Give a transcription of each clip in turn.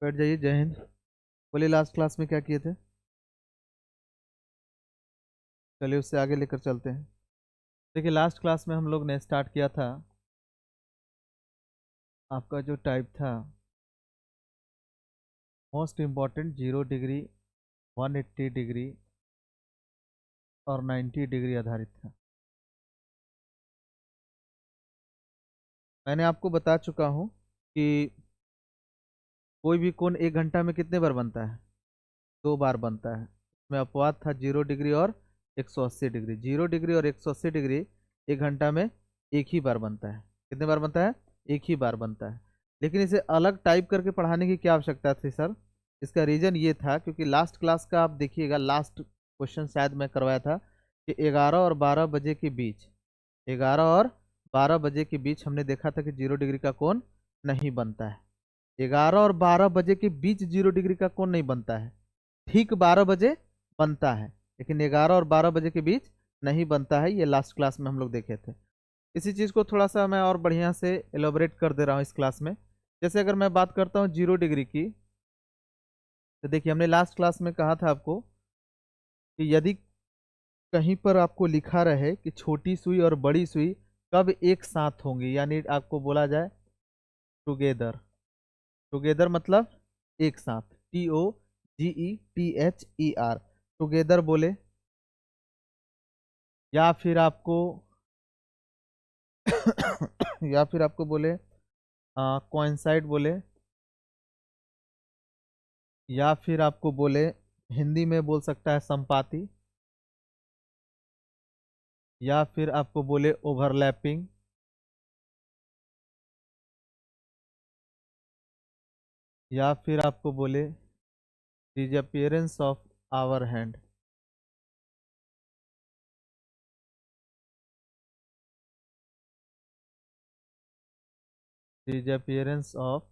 बैठ जाइए। जय हिंद। बोलिए लास्ट क्लास में क्या किए थे। चलिए उससे आगे लेकर चलते हैं। देखिए लास्ट क्लास में हम लोग ने स्टार्ट किया था। आपका जो टाइप था मोस्ट इम्पॉर्टेंट 0 डिग्री, 180 डिग्री और 90 डिग्री आधारित था। मैंने आपको बता चुका हूँ कि कोई भी कोण 1 घंटा में कितने बार बनता है, 2 बार बनता है। इसमें अपवाद था 0 डिग्री और 180 डिग्री। 0 डिग्री और 180 डिग्री 1 घंटा में एक ही बार बनता है। कितने बार बनता है? एक ही बार बनता है। लेकिन इसे अलग टाइप करके पढ़ाने की क्या आवश्यकता थी सर? इसका रीजन ये था क्योंकि लास्ट क्लास का आप देखिएगा, लास्ट क्वेश्चन शायद मैं करवाया था कि 11 और 12 बजे के बीच, 11 और 12 बजे के बीच हमने देखा था कि 0 डिग्री का कोण नहीं बनता है। 11 और 12 बजे के बीच 0 डिग्री का कोण नहीं बनता है, ठीक 12 बजे बनता है, लेकिन 11 और 12 बजे के बीच नहीं बनता है। ये लास्ट क्लास में हम लोग देखे थे। इसी चीज़ को थोड़ा सा मैं और बढ़िया से एलोबरेट कर दे रहा हूँ इस क्लास में। जैसे अगर मैं बात करता हूँ 0 डिग्री की, तो देखिए हमने लास्ट क्लास में कहा था आपको कि यदि कहीं पर आपको लिखा रहे कि छोटी सुई और बड़ी सुई कब एक साथ होंगी, यानी आपको बोला जाए टुगेदर। टुगेदर मतलब एक साथ, TOGETHER, टुगेदर बोले, या फिर आपको या फिर आपको बोले कोइंसाइड बोले, या फिर आपको बोले हिंदी में बोल सकता है संपाती, या फिर आपको बोले ओवरलैपिंग, या फिर आपको बोले disappearance of hour hand. Disappearance of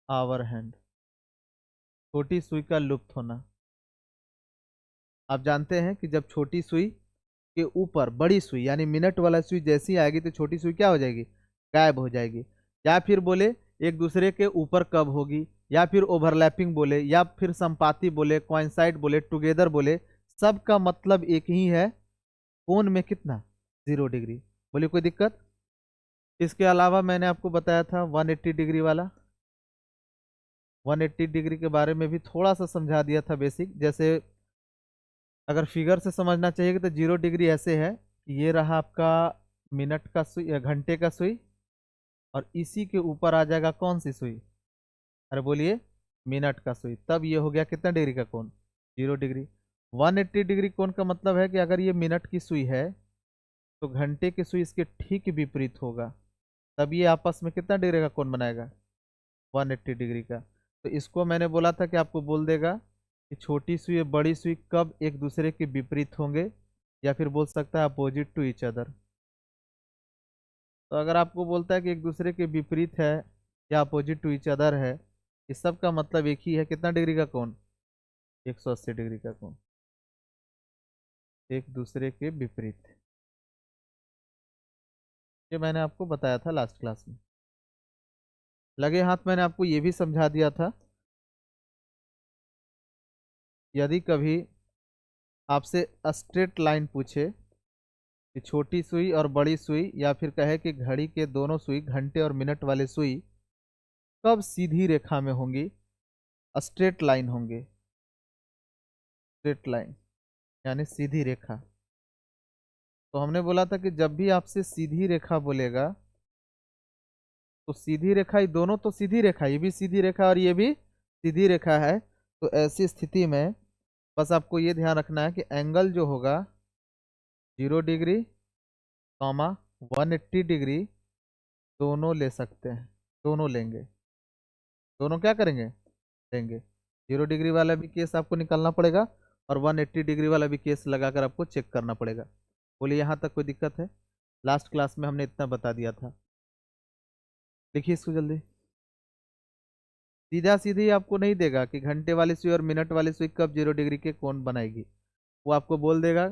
hour hand, छोटी सुई का लुप्त होना। आप जानते हैं कि जब छोटी सुई के ऊपर बड़ी सुई यानी मिनट वाला सुई जैसी आएगी तो छोटी सुई क्या हो जाएगी? गायब हो जाएगी। या फिर बोले एक दूसरे के ऊपर कब होगी, या फिर ओवरलैपिंग बोले, या फिर संपाती बोले, कोइंसाइड बोले, टुगेदर बोले, सबका मतलब एक ही है, कोण में कितना? 0 डिग्री। बोले कोई दिक्कत? इसके अलावा मैंने आपको बताया था 180 डिग्री वाला। 180 डिग्री के बारे में भी थोड़ा सा समझा दिया था बेसिक। जैसे अगर फिगर से समझना चाहिए तो 0 डिग्री ऐसे है कि ये रहा आपका मिनट का सुई या घंटे का सुई, और इसी के ऊपर आ जाएगा कौन सी सुई? अरे बोलिए, मिनट का सुई। तब ये हो गया कितना डिग्री का कोण? 0 डिग्री। 180 डिग्री कोण का मतलब है कि अगर ये मिनट की सुई है तो घंटे की सुई इसके ठीक विपरीत होगा, तब ये आपस में कितना डिग्री का कोण बनाएगा? 180 डिग्री का। तो इसको मैंने बोला था कि आपको बोल देगा कि छोटी सुई और बड़ी सुई कब एक दूसरे के विपरीत होंगे, या फिर बोल सकता है अपोजिट टू ईच अदर। तो अगर आपको बोलता है कि एक दूसरे के विपरीत है या अपोजिट टू ईच अदर है, इस सब का मतलब एक ही है, कितना डिग्री का कोण? 180 डिग्री का कोण, एक दूसरे के विपरीत। ये मैंने आपको बताया था लास्ट क्लास में। लगे हाथ मैंने आपको ये भी समझा दिया था, यदि कभी आपसे स्ट्रेट लाइन पूछे कि छोटी सुई और बड़ी सुई, या फिर कहे कि घड़ी के दोनों सुई, घंटे और मिनट वाले सुई कब सीधी रेखा में होंगी, स्ट्रेट लाइन होंगे, स्ट्रेट लाइन यानी सीधी रेखा, तो हमने बोला था कि जब भी आपसे सीधी रेखा बोलेगा तो सीधी रेखा, ये दोनों तो सीधी रेखा, ये भी सीधी रेखा और ये भी सीधी रेखा है। तो ऐसी स्थिति में बस आपको ये ध्यान रखना है कि एंगल जो होगा 0 डिग्री, 180 डिग्री दोनों ले सकते हैं, दोनों लेंगे। दोनों क्या करेंगे? लेंगे। 0 डिग्री वाला भी केस आपको निकालना पड़ेगा और 180 डिग्री वाला भी केस लगाकर आपको चेक करना पड़ेगा। बोलिए यहाँ तक कोई दिक्कत है? लास्ट क्लास में हमने इतना बता दिया था। देखिए इसको जल्दी। सीधा सीधी आपको नहीं देगा कि घंटे वाली सुई और मिनट वाली सुई कब 0 डिग्री के कोण बनाएगी। वो आपको बोल देगा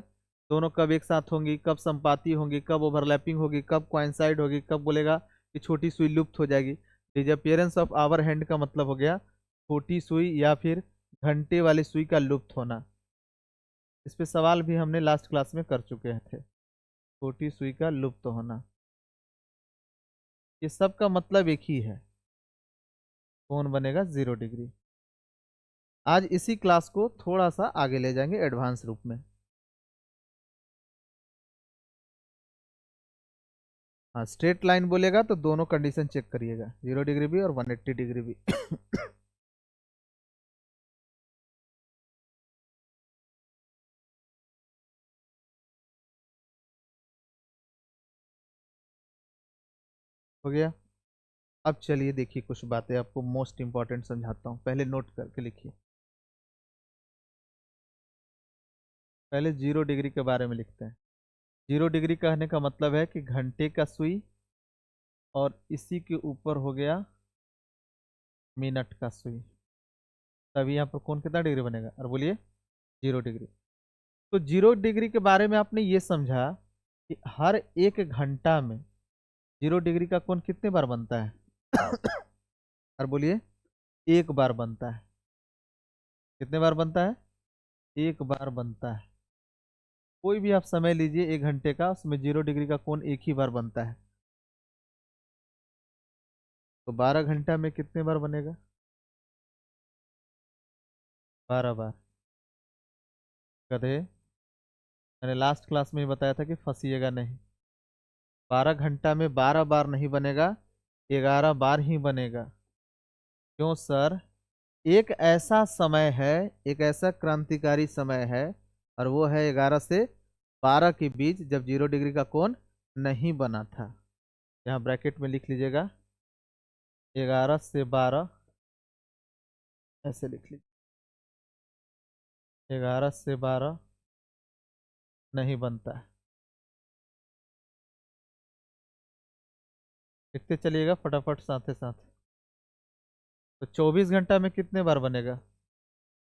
दोनों कब एक साथ होंगी, कब संपाती होंगी, कब ओवरलैपिंग होगी, कब कोइंसाइड होगी, कब बोलेगा कि छोटी सुई लुप्त हो जाएगी। डिसअपियरेंस ऑफ आवर हैंड का मतलब हो गया छोटी सुई या फिर घंटे वाली सुई का लुप्त होना। इस पे सवाल भी हमने लास्ट क्लास में कर चुके थे। छोटी सुई का लुप्त होना, ये सब का मतलब एक ही है, कौन बनेगा 0 डिग्री। आज इसी क्लास को थोड़ा सा आगे ले जाएंगे एडवांस रूप में। हाँ, स्ट्रेट लाइन बोलेगा तो दोनों कंडीशन चेक करिएगा, 0 डिग्री भी और 180 डिग्री भी। हो गया। अब चलिए देखिए कुछ बातें आपको मोस्ट इंपॉर्टेंट समझाता हूँ, पहले नोट करके लिखिए। पहले 0 डिग्री के बारे में लिखते हैं। 0 डिग्री कहने का मतलब है कि घंटे का सुई और इसी के ऊपर हो गया मिनट का सुई, तभी यहाँ पर कौन कितना डिग्री बनेगा, और बोलिए 0 डिग्री। तो 0 डिग्री के बारे में आपने ये समझा कि हर एक घंटा में 0 डिग्री का कोण कितने बार बनता है। और बोलिए एक बार बनता है। कितने बार बनता है, एक बार बनता है। कोई भी आप समय लीजिए 1 घंटे का, उसमें 0 डिग्री का कोण एक ही बार बनता है। तो 12 घंटा में कितने बार बनेगा, 12 बार। गधे, मैंने लास्ट क्लास में ही बताया था कि फंसीएगा नहीं। 12 घंटा में 12 बार नहीं बनेगा, 11 बार ही बनेगा। क्यों सर, एक ऐसा समय है, एक ऐसा क्रांतिकारी समय है, और वो है 11 से 12 के बीच, जब 0 डिग्री का कोण नहीं बना था। यहाँ ब्रैकेट में लिख लीजिएगा 11 से 12, ऐसे लिख लीजिए 11 से 12 नहीं बनता है। लिखते चलिएगा फटाफट साथ साथ। तो 24 घंटा में कितने बार बनेगा,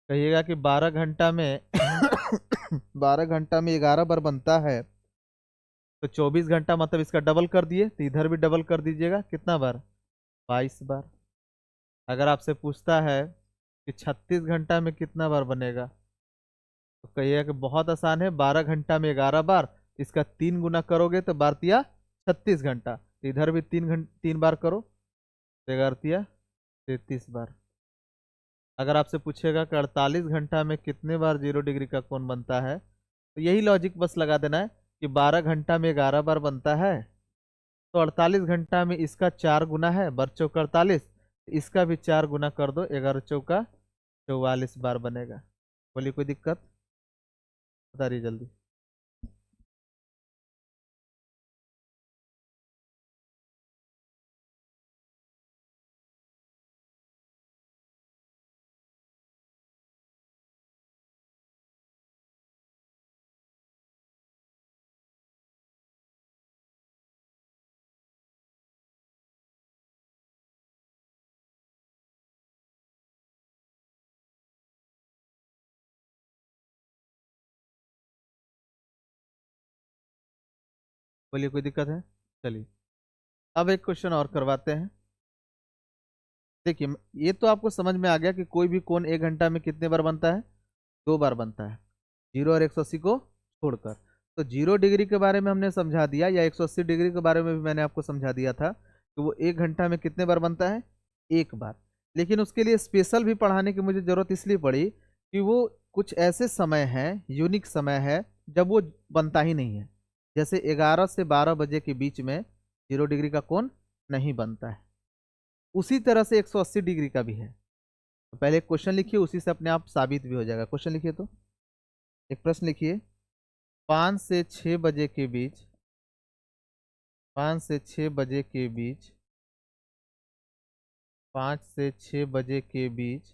कहिएगा कि 12 घंटा में 12 घंटा में 11 बार बनता है। तो 24 घंटा मतलब इसका डबल कर दिए, तो इधर भी डबल कर दीजिएगा, कितना बार, 22 बार। अगर आपसे पूछता है कि 36 घंटा में कितना बार बनेगा, तो कहिएगा कि बहुत आसान है, 12 घंटा में 11 बार, इसका 3 गुना करोगे तो बारतिया 36 घंटा, तो इधर भी 3 बार करो, तो ग्यारतिया 33 बार। अगर आपसे पूछेगा कि 48 घंटा में कितने बार 0 डिग्री का कोण बनता है, तो यही लॉजिक बस लगा देना है कि 12 घंटा में 11 बार बनता है, तो 48 घंटा में इसका 4 गुना है, बर चौका 48, इसका भी 4 गुना कर दो, 11 चौका 44 बार बनेगा। बोलिए कोई दिक्कत, बता रही जल्दी। बोलिए कोई दिक्कत है, चलिए अब एक क्वेश्चन और करवाते हैं। देखिए ये तो आपको समझ में आ गया कि कोई भी कोण 1 घंटा में कितने बार बनता है, 2 बार बनता है, 0 और 180 को छोड़कर। तो 0 डिग्री के बारे में हमने समझा दिया, या 180 डिग्री के बारे में भी मैंने आपको समझा दिया था कि वो 1 घंटा में कितने बार बनता है, एक बार। लेकिन उसके लिए स्पेशल भी पढ़ाने की मुझे जरूरत इसलिए पड़ी कि वो कुछ ऐसे समय हैं, यूनिक समय है, जब वो बनता ही नहीं है। जैसे 11 से 12 बजे के बीच में 0 डिग्री का कोण नहीं बनता है। उसी तरह से 180 डिग्री का भी है। तो पहले एक क्वेश्चन लिखिए, उसी से अपने आप साबित भी हो जाएगा। क्वेश्चन लिखिए, तो एक प्रश्न लिखिए, 5 से 6 बजे के बीच, 5 से 6 बजे के बीच, 5 से 6 बजे के बीच,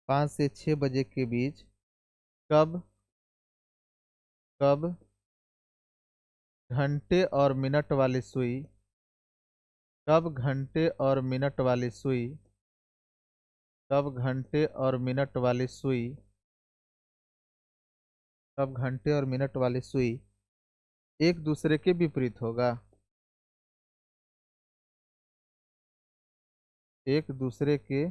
5 से 6 बजे के बीच कब कब घंटे और मिनट वाली सुई, कब घंटे और मिनट वाली सुई, कब घंटे और मिनट वाली सुई, कब घंटे और मिनट वाली सुई एक दूसरे के विपरीत होगा। एक दूसरे के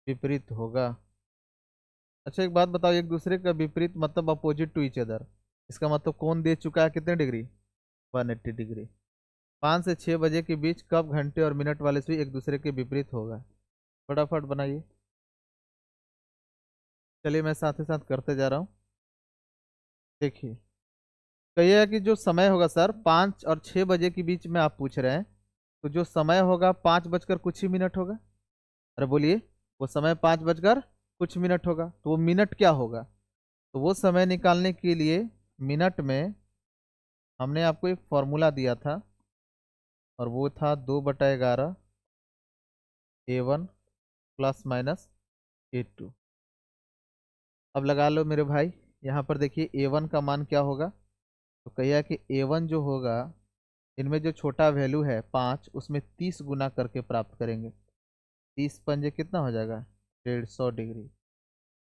विपरीत होगा। अच्छा एक बात बताओ, एक दूसरे का विपरीत मतलब अपोजिट टू ईच अदर, इसका मतलब कौन दे चुका है कितने डिग्री, 180 डिग्री। 5 से 6 बजे के बीच कब घंटे और मिनट वाले सुई एक दूसरे के विपरीत होगा। फटाफट बनाइए। चलिए मैं साथ ही साथ करते जा रहा हूँ। देखिए, कहिएगा कि जो समय होगा सर 5 और 6 बजे के बीच में आप पूछ रहे हैं, तो जो समय होगा 5 बजकर कुछ ही मिनट होगा। अरे बोलिए, वो समय 5 बजकर कुछ मिनट होगा, तो वो मिनट क्या होगा। तो वो समय निकालने के लिए मिनट में हमने आपको एक फॉर्मूला दिया था, और वो था 2/11 A1 ± A2। अब लगा लो मेरे भाई, यहाँ पर देखिए A1 का मान क्या होगा। तो कहिए कि A1 जो होगा, इनमें जो छोटा वैल्यू है 5, उसमें 30 गुना करके प्राप्त करेंगे। 30 पंजे कितना हो जाएगा, 150 डिग्री।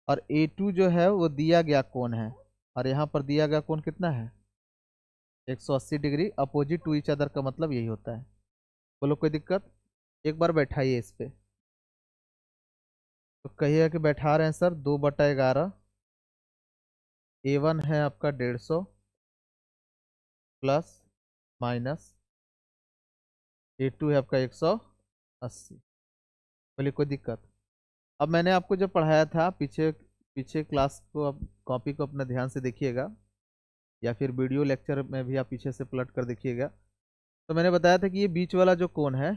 और A2 जो है वो दिया गया कोण है, और यहाँ पर दिया गया कोण कितना है, 180 डिग्री। अपोजिट टू ईच अदर का मतलब यही होता है। बोलो कोई दिक्कत। एक बार बैठाइए इस पे। तो कहिए कि बैठा रहे हैं सर, 2/11 A1 है आपका 150 प्लस माइनस A2 है आपका 180। बोलिए कोई दिक्कत। अब मैंने आपको जब पढ़ाया था पीछे पीछे क्लास को, अब कॉपी को अपना ध्यान से देखिएगा, या फिर वीडियो लेक्चर में भी आप पीछे से पलट कर देखिएगा। तो मैंने बताया था कि ये बीच वाला जो कोण है,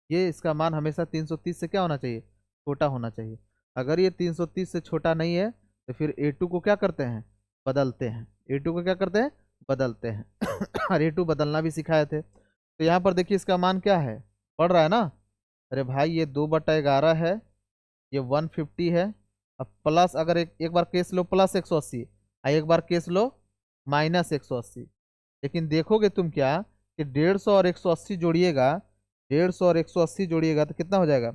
ये इसका मान हमेशा 330 से क्या होना चाहिए, छोटा होना चाहिए। अगर ये 330 से छोटा नहीं है, तो फिर A2 को क्या करते हैं, बदलते हैं। A2 को क्या करते हैं, बदलते हैं। और A2 बदलना भी सिखाए थे। तो यहाँ पर देखिए इसका मान क्या है, पढ़ रहा है ना। अरे भाई ये 2/11 है, ये 150 है। अब प्लस, अगर एक बार केस लो प्लस 180, एक बार केस लो माइनस 180। लेकिन देखोगे तुम क्या, कि 150 और 180 जोड़िएगा, 150 और 180 जोड़िएगा तो कितना हो जाएगा,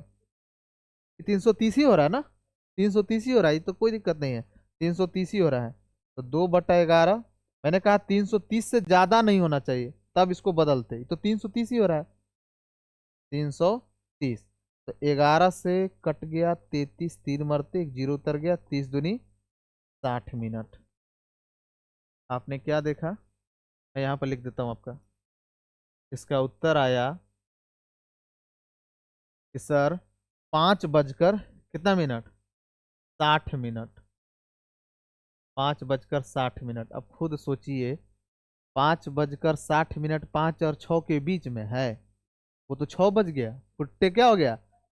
330 ही हो रहा है ना। 330 ही हो रहा है, ये तो कोई दिक्कत नहीं है, 330 ही हो रहा है। तो 2/11, मैंने कहा 330 से ज्यादा नहीं होना चाहिए, तब इसको बदलते, तो 330 ही हो रहा है। 330, तो 11 से कट गया 33, 3 मरते एक जीरो उतर गया, 30 दूनी 60 मिनट। आपने क्या देखा, मैं यहाँ पर लिख देता हूँ आपका। इसका उत्तर आया कि सर 5 बजकर कितना मिनट, 60 मिनट। 5 बजकर 60 मिनट। अब खुद सोचिए, 5 बजकर 60 मिनट 5 और 6 के बीच में है, वो तो 6 बज गया, फुट्टे क्या हो गया,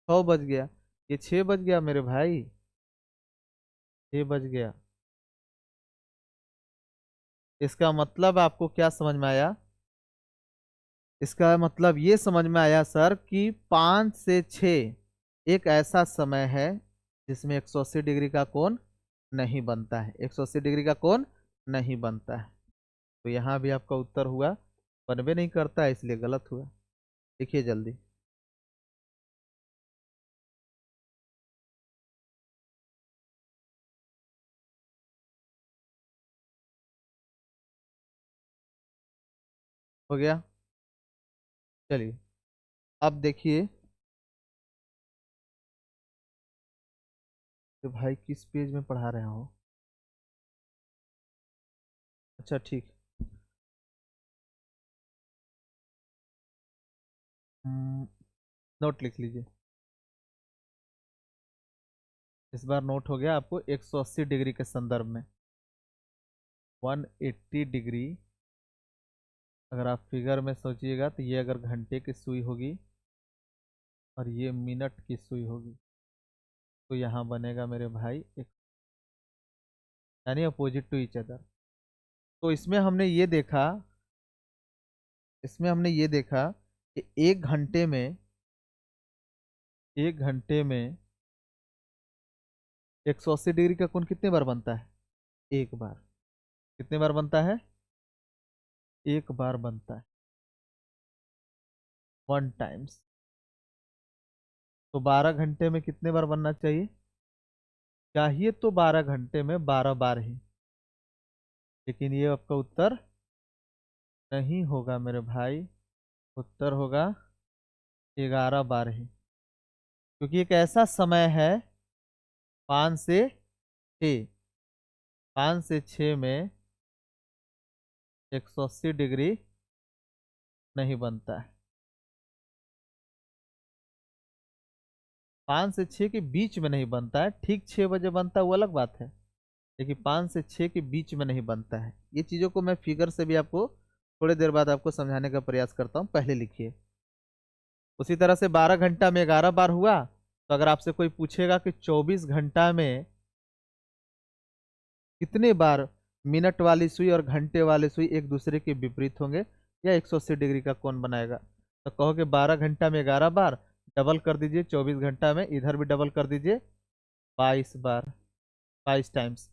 6 बज गया। ये 6 बज गया मेरे भाई, 6 बज गया। इसका मतलब आपको क्या समझ में आया, इसका मतलब ये समझ में आया सर कि 5 से 6 एक ऐसा समय है जिसमें 180 डिग्री का कोण नहीं बनता है, 180 डिग्री का कोण नहीं बनता है। तो यहाँ भी आपका उत्तर हुआ, बनबे नहीं करता है इसलिए गलत हुआ। देखिए जल्दी। हो गया। चलिए अब देखिए कि भाई किस पेज में पढ़ा रहे हो। अच्छा ठीक। नोट लिख लीजिए। इस बार नोट हो गया आपको, 180 डिग्री के संदर्भ में 180 डिग्री। अगर आप फिगर में सोचिएगा तो ये अगर घंटे की सुई होगी और ये मिनट की सुई होगी, तो यहाँ बनेगा मेरे भाई एक, यानी अपोजिट टू ईच अदर। तो इसमें हमने ये देखा कि एक घंटे में 180 डिग्री का कोण कितने बार बनता है, एक बार। कितने बार बनता है, एक बार बनता है, 1 टाइम्स। तो 12 घंटे में कितने बार बनना चाहिए, चाहिए तो 12 घंटे में 12 बार ही। लेकिन ये आपका उत्तर नहीं होगा मेरे भाई, उत्तर होगा 11 बार ही। क्योंकि एक ऐसा समय है 5 से 6, 5 से 6 में 180 डिग्री नहीं बनता है। 5 से 6 के बीच में नहीं बनता है, ठीक 6 बजे बनता है वो अलग बात है, लेकिन 5 से 6 के बीच में नहीं बनता है। ये चीज़ों को मैं फिगर से भी आपको थोड़ी देर बाद आपको समझाने का प्रयास करता हूँ, पहले लिखिए। उसी तरह से 12 घंटा में 11 बार हुआ, तो अगर आपसे कोई पूछेगा कि 24 घंटा में कितने बार मिनट वाली सुई और घंटे वाली सुई एक दूसरे के विपरीत होंगे या 180 डिग्री का कोण बनाएगा, तो कहोगे 12 घंटा में 11 बार, डबल कर दीजिए 24 घंटा में, इधर भी डबल कर दीजिए 22 बार, 22 टाइम्स।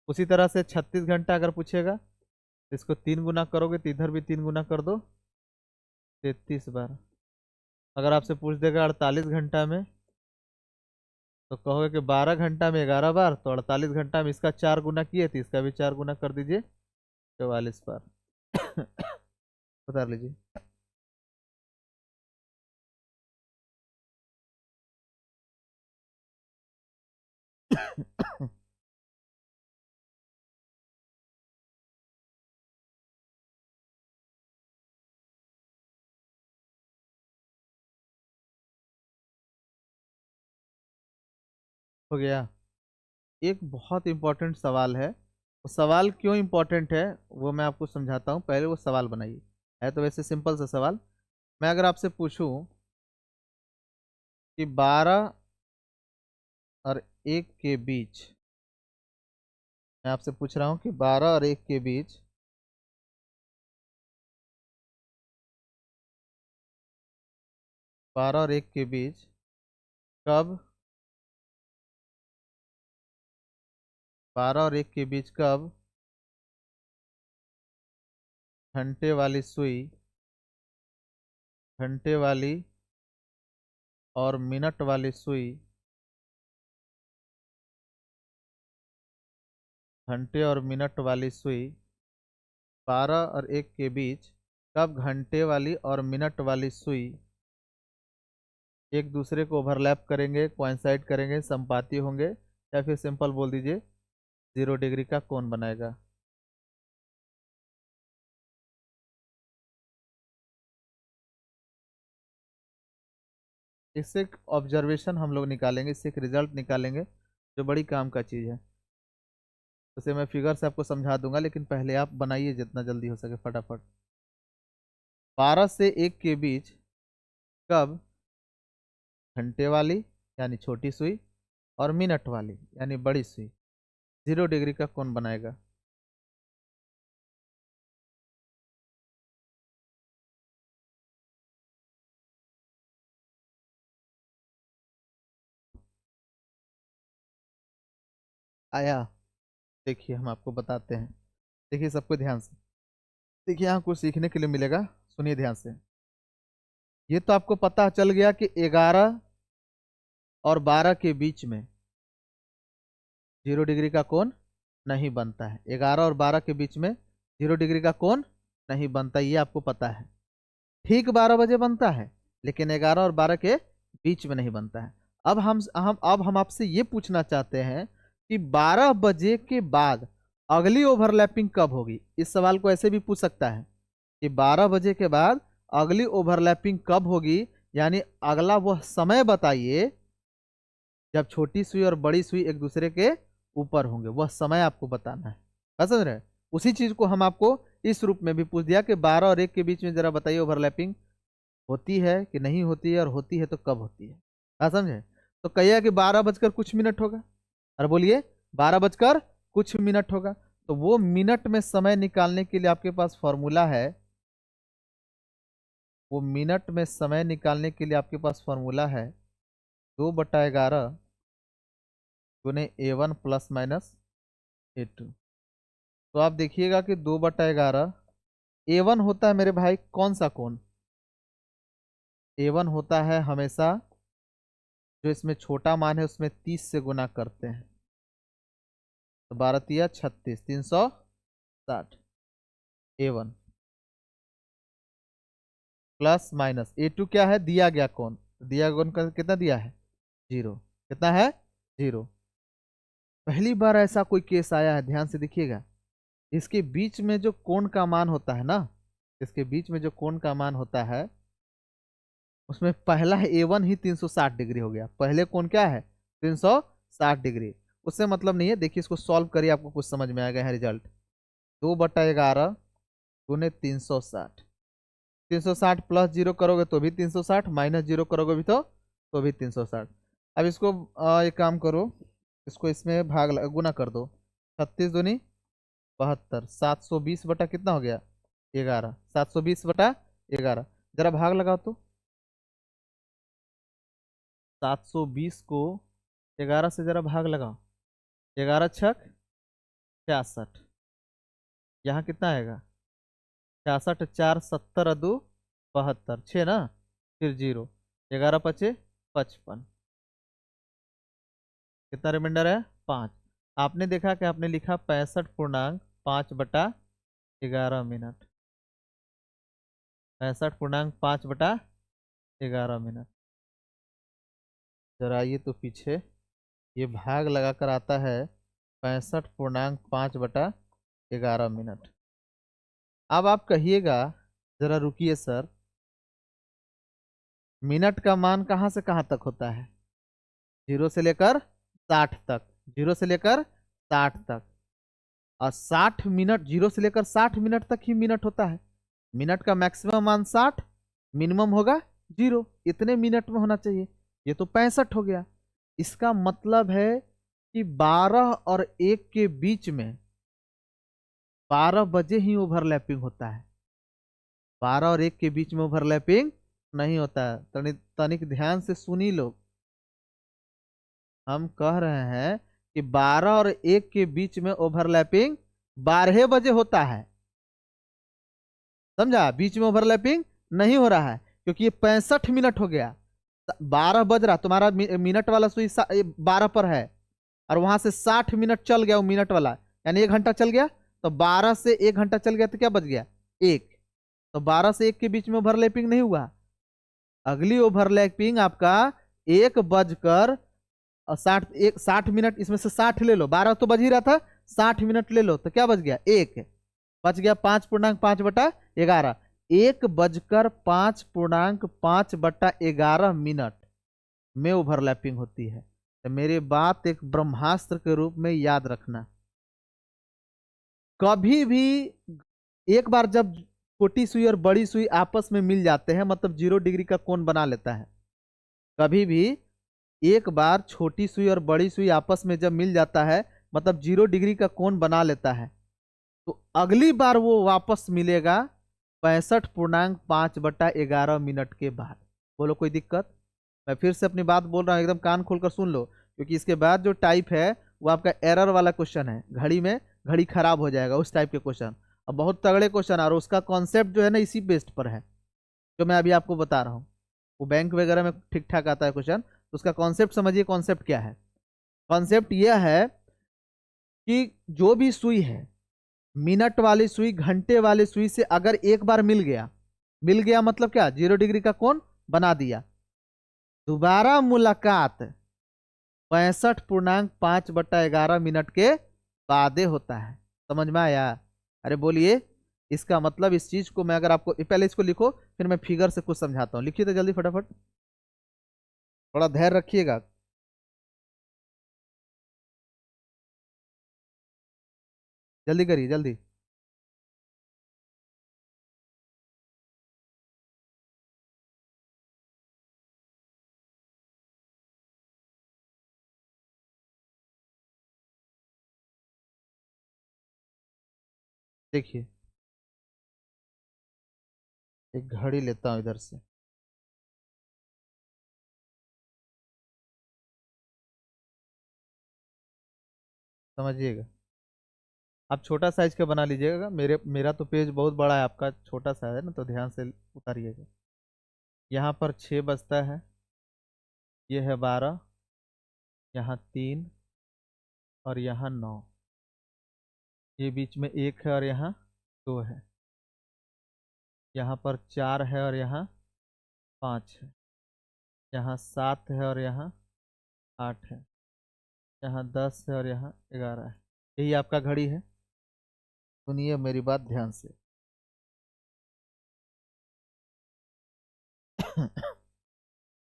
उसी तरह से 36 घंटा अगर पूछेगा तो इसको 3 गुना करोगे तो इधर भी 3 गुना कर दो, 33 बार। अगर आपसे पूछ देगा 48 घंटा में, तो कहोगे कि 12 घंटा में 11 बार, तो 48 घंटा में इसका 4 गुना किए तो इसका भी 4 गुना कर दीजिए, 44 बार। बता लीजिए। हो गया। एक बहुत इंपॉर्टेंट सवाल है, वो सवाल क्यों इंपॉर्टेंट है वो मैं आपको समझाता हूँ, पहले वो सवाल बनाइए। है तो वैसे सिंपल सा सवाल। मैं अगर आपसे पूछूं कि 12 और 1 के बीच, मैं आपसे पूछ रहा हूँ कि 12 और 1 के बीच 12 और 1 के बीच कब 12 और 1 के बीच कब घंटे वाली सुई घंटे वाली और मिनट वाली सुई घंटे और मिनट वाली सुई 12 और 1 के बीच कब घंटे वाली और मिनट वाली सुई एक दूसरे को ओवरलैप करेंगे, कोइंसाइड करेंगे, संपाती होंगे, या फिर सिंपल बोल दीजिए 0 डिग्री का कोण बनाएगा। इससे एक ऑब्जर्वेशन हम लोग निकालेंगे, इससे एक रिजल्ट निकालेंगे जो बड़ी काम का चीज़ है। उसे मैं फिगर से आपको समझा दूंगा, लेकिन पहले आप बनाइए जितना जल्दी हो सके फटाफट। 12 से 1 के बीच कब घंटे वाली यानी छोटी सुई और मिनट वाली यानी बड़ी सुई 0 डिग्री का कोण बनाएगा। आया। देखिए हम आपको बताते हैं। देखिए सबको ध्यान से देखिए, यहाँ कुछ सीखने के लिए मिलेगा, सुनिए ध्यान से। ये तो आपको पता चल गया कि 11 और 12 के बीच में 0 डिग्री का कोण नहीं बनता है। 11 और 12 के बीच में 0 डिग्री का कोण नहीं बनता, ये आपको पता है। ठीक 12 बजे बनता है, लेकिन 11 और 12 के बीच में नहीं बनता है। अब हम आपसे ये पूछना चाहते हैं कि 12 बजे के बाद अगली ओवरलैपिंग कब होगी। इस सवाल को ऐसे भी पूछ सकता है कि 12 बजे के बाद अगली ओवरलैपिंग कब होगी, यानी अगला वह समय बताइए जब छोटी सुई और बड़ी सुई एक दूसरे के ऊपर होंगे, वह समय आपको बताना है। समझ रहे? उसी चीज को हम आपको इस रूप में भी पूछ दिया कि 12 और 1 के बीच में जरा बताइए ओवरलैपिंग होती है कि नहीं होती है, और होती है तो कब होती है। समझे? तो कहिए कि 12 बजकर कुछ मिनट होगा, और बोलिए 12 बजकर कुछ मिनट होगा। तो वो मिनट में समय निकालने के लिए आपके पास फॉर्मूला है। वो मिनट में समय निकालने के लिए आपके पास फॉर्मूला है 2/11 गुने A1 प्लस माइनस A2। तो आप देखिएगा कि 2/11 A1 होता है मेरे भाई कौन सा कोण। A1 होता है हमेशा जो इसमें छोटा मान है उसमें 30 से गुना करते हैं, तो 12×3 = 36, 360 A1 प्लस माइनस A2 क्या है, दिया गया कोण। दिया गया कोण का कितना दिया है जीरो। कितना है? जीरो। पहली बार ऐसा कोई केस आया है, ध्यान से देखिएगा। इसके बीच में जो कोण का मान होता है ना, इसके बीच में जो कोण का मान होता है, उसमें पहला A1 ही 360 डिग्री हो गया। पहले कोण क्या है? 360 डिग्री। उससे मतलब नहीं है, देखिए इसको सॉल्व करिए, आपको कुछ समझ में आएगा। है रिजल्ट 2/11 गुने 360। 360 प्लस जीरो करोगे तो भी 360, माइनस जीरो करोगे भी तो भी 360। अब इसको एक काम करो, इसको इसमें गुना कर दो। 36 दूनी 72, 720 बटा कितना हो गया? 11। 720/11। जरा भाग लगाओ तो। 720 को 11 से जरा भाग लगाओ। 11 छक 66। यहाँ कितना आएगा? 66, 4 70 2 72, 6 ना, फिर जीरो। 11 पचे 55। कितना रिमाइंडर है? 5। आपने देखा कि आपने लिखा 65.5/11 मिनट। 65.5/11 मिनट। जरा आइए तो पीछे, ये भाग लगाकर आता है 65.5/11 मिनट। अब आप कहिएगा, जरा रुकिए सर, मिनट का मान कहाँ से कहाँ तक होता है? 0 से लेकर 60 तक। 0 से लेकर 60 तक। और 60 मिनट, 0 से लेकर 60 मिनट तक ही मिनट होता है। मिनट का मैक्सिमम मान 60, मिनिमम होगा 0। इतने मिनट में होना चाहिए। ये तो 65 हो गया। इसका मतलब है कि 12 और 1 के बीच में 12 बजे ही ओवरलैपिंग होता है। 12 और 1 के बीच में ओवरलैपिंग नहीं होता है। तनिक तनिक ध्यान से सुनी लो। हम कह रहे हैं कि 12 और 1 के बीच में ओवरलैपिंग 12 बजे होता है। समझा? बीच में ओवरलैपिंग नहीं हो रहा है, क्योंकि ये 65 मिनट हो गया। 12 बज रहा, तुम्हारा मिनट वाला सुई 12 पर है, और वहां से 60 मिनट चल गया वो मिनट वाला, यानी 1 घंटा चल गया। तो 12 से 1 घंटा चल गया तो क्या बच गया? 1। तो 12 से 1 के बीच में ओवरलैपिंग नहीं हुआ। अगली ओवरलैपिंग आपका 1 बजकर 60 मिनट, इसमें से 60 ले लो, 12 तो बज ही रहा था, 60 मिनट ले लो तो क्या बच गया? 1। बच गया 5.5/11। 1 बजकर 5.5/11 मिनट में ओवरलैपिंग होती है। तो मेरी बात एक ब्रह्मास्त्र के रूप में याद रखना। कभी भी एक बार जब छोटी सुई और बड़ी सुई आपस में मिल जाते हैं, मतलब 0 डिग्री का कोण बना लेता है। कभी भी एक बार छोटी सुई और बड़ी सुई आपस में जब मिल जाता है, मतलब 0 डिग्री का कोण बना लेता है, तो अगली बार वो वापस मिलेगा 65.5/11 मिनट के बाद। बोलो कोई दिक्कत? मैं फिर से अपनी बात बोल रहा हूँ, एकदम कान खोलकर सुन लो, क्योंकि इसके बाद जो टाइप है वो आपका एरर वाला क्वेश्चन है। घड़ी में घड़ी खराब हो जाएगा, उस टाइप के क्वेश्चन। और बहुत तगड़े क्वेश्चन, और उसका कॉन्सेप्ट जो है ना इसी बेस्ड पर है, जो मैं अभी आपको बता रहा हूँ। वो बैंक वगैरह में ठीक ठाक आता है क्वेश्चन, तो उसका कॉन्सेप्ट समझिए। कॉन्सेप्ट क्या है? कॉन्सेप्ट यह है कि जो भी सुई है, मिनट वाली सुई घंटे वाली सुई से अगर एक बार मिल गया, मिल गया मतलब क्या? 0 डिग्री का कोण बना दिया। दोबारा मुलाकात 65.5/11 मिनट के बाद होता है। समझ में आया? अरे बोलिए। इसका मतलब इस चीज को मैं अगर आपको, पहले इसको लिखो, फिर मैं फिगर से कुछ समझाता हूँ। लिखिए तो जल्दी फटाफट, थोड़ा धैर्य रखिएगा। जल्दी करिए जल्दी। देखिए, एक घड़ी लेता हूँ इधर से। समझिएगा। आप छोटा साइज का बना लीजिएगा। मेरा तो पेज बहुत बड़ा है, आपका छोटा सा है ना, तो ध्यान से उतारिएगा। यहाँ पर 6 बजता है, ये है 12, यहाँ 3, और यहाँ 9। ये बीच में 1 है और यहाँ 2 है। यहाँ पर 4 है और यहाँ 5 है। यहाँ 7 है और यहाँ 8 है, यहाँ 10 है और यहाँ 11 है। यही आपका घड़ी है। सुनिए मेरी बात ध्यान से।